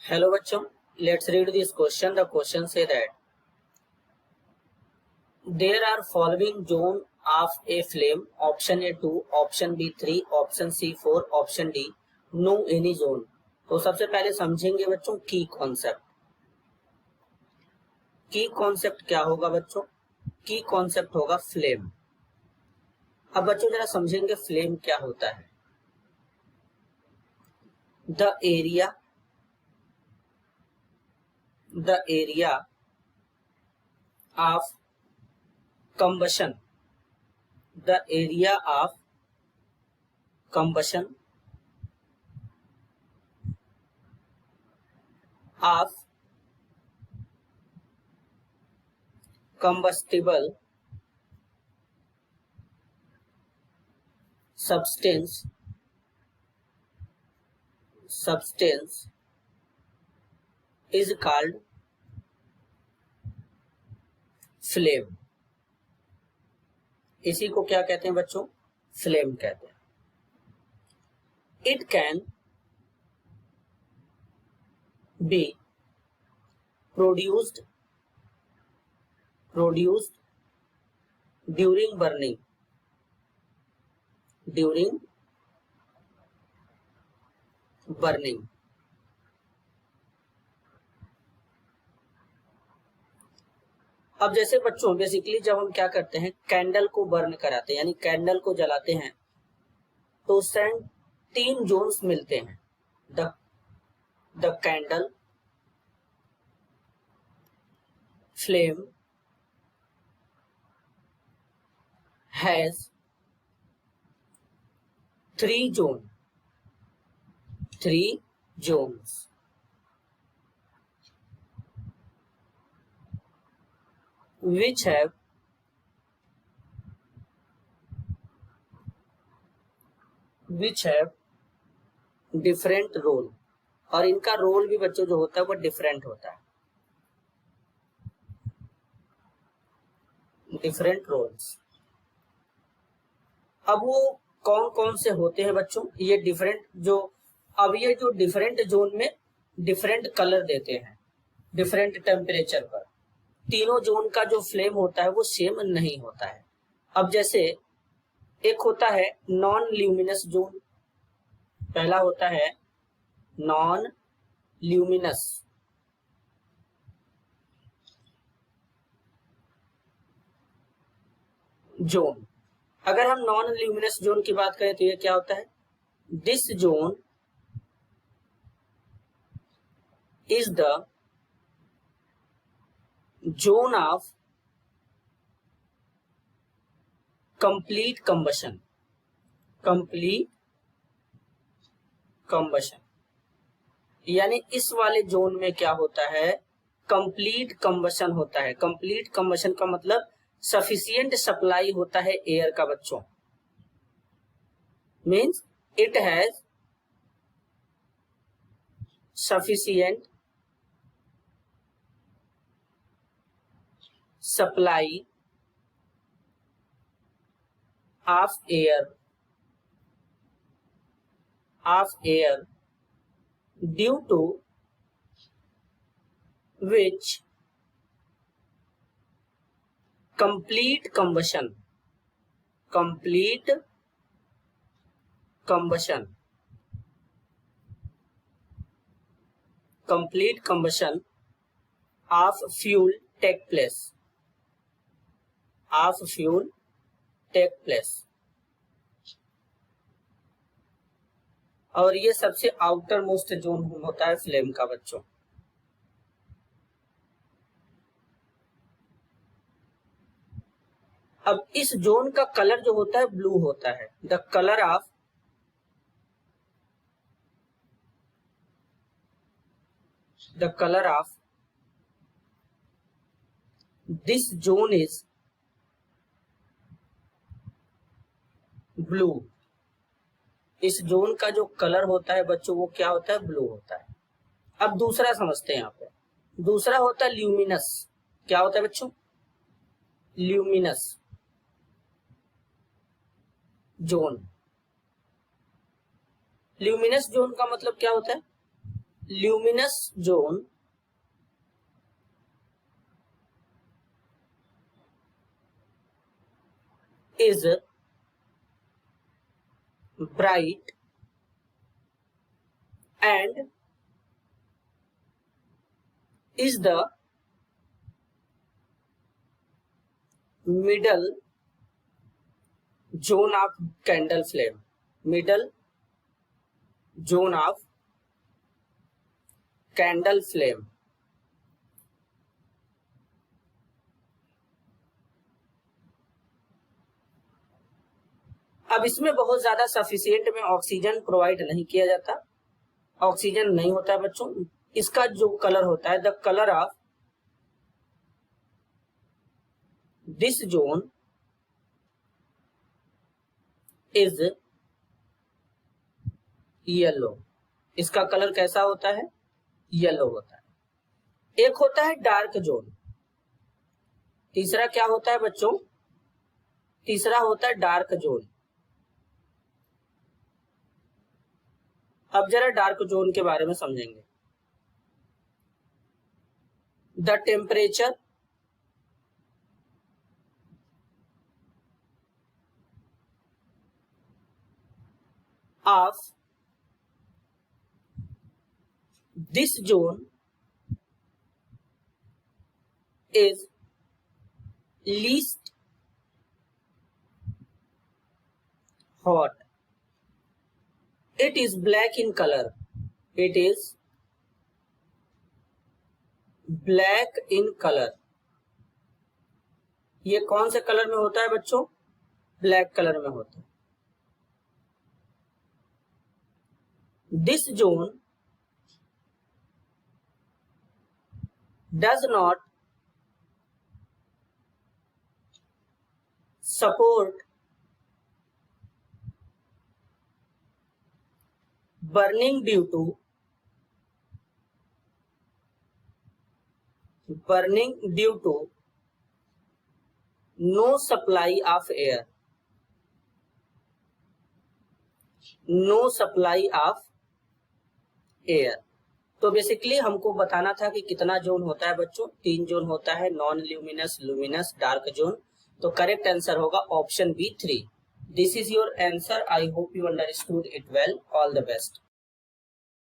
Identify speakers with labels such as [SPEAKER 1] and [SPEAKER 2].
[SPEAKER 1] Hello बच्चों, let's read this question. The question say that there are following zone of a flame. Option A 2, option B 3, option C 4, option D no any zone. तो सबसे पहले समझेंगे बच्चों की concept. की concept क्या होगा बच्चों? की कॉन्सेप्ट होगा फ्लेम. अब बच्चों जरा समझेंगे फ्लेम क्या होता है. The area of combustion, the area of combustion of combustible substance is called flame. इसी को क्या कहते हैं बच्चों? फ्लेम कहते हैं. It can be produced during burning अब जैसे बच्चों बेसिकली जब हम क्या करते हैं, कैंडल को बर्न कराते हैं यानी कैंडल को जलाते हैं तो उससे 3 जोन्स मिलते हैं. The candle, flame has 3 zones. Which have different role. और इनका रोल भी बच्चों जो होता है वो डिफरेंट होता है. Different roles. अब वो कौन कौन से होते हैं बच्चों? ये डिफरेंट जो डिफरेंट जोन में डिफरेंट कलर देते हैं डिफरेंट टेम्परेचर पर. तीनों जोन का जो फ्लेम होता है वो सेम नहीं होता है. अब जैसे एक होता है नॉन ल्यूमिनस जोन. पहला होता है नॉन ल्यूमिनस जोन. अगर हम नॉन ल्यूमिनस जोन की बात करें तो ये क्या होता है? This zone is the zone of complete combustion. यानी इस वाले जोन में क्या होता है? कंप्लीट कंबशन होता है. कंप्लीट कंबशन का मतलब सफिशिएंट सप्लाई होता है एयर का बच्चों. Means it has sufficient supply of air due to which complete combustion of fuel take place. और ये सबसे आउटर मोस्ट जोन होता है फ्लेम का बच्चों. अब इस जोन का कलर जो होता है ब्लू होता है. The colour of this zone is blue. इस जोन का जो कलर होता है बच्चों वो क्या होता है? ब्लू होता है. अब दूसरा समझते हैं. यहाँ पे दूसरा होता है ल्यूमिनस. क्या होता है बच्चों? Luminous zone. ल्यूमिनस जोन का मतलब क्या होता है? luminous zone is bright and is the middle zone of candle flame. Middle zone of candle flame. अब इसमें बहुत ज्यादा सफिशिएंट में ऑक्सीजन प्रोवाइड नहीं किया जाता, ऑक्सीजन नहीं होता है बच्चों। इसका जो कलर होता है, the colour of this zone is yellow. इसका कलर कैसा होता है? येलो होता है। एक होता है डार्क जोन, तीसरा क्या होता है बच्चों? तीसरा होता है डार्क जोन। अब जरा डार्क जोन के बारे में समझेंगे। The temperature of this zone is least hot. It is black in color. It is black in color. ये कौन से कलर में होता है बच्चों? ब्लैक कलर में होता है। This zone does not support burning due to no supply of air. No supply of air. तो बेसिकली हमको बताना था कि कितना जोन होता है बच्चों? 3 जोन होता है, non luminous, luminous, dark zone. तो करेक्ट आंसर होगा option B 3। This is your answer. I hope you understood it well. All the best.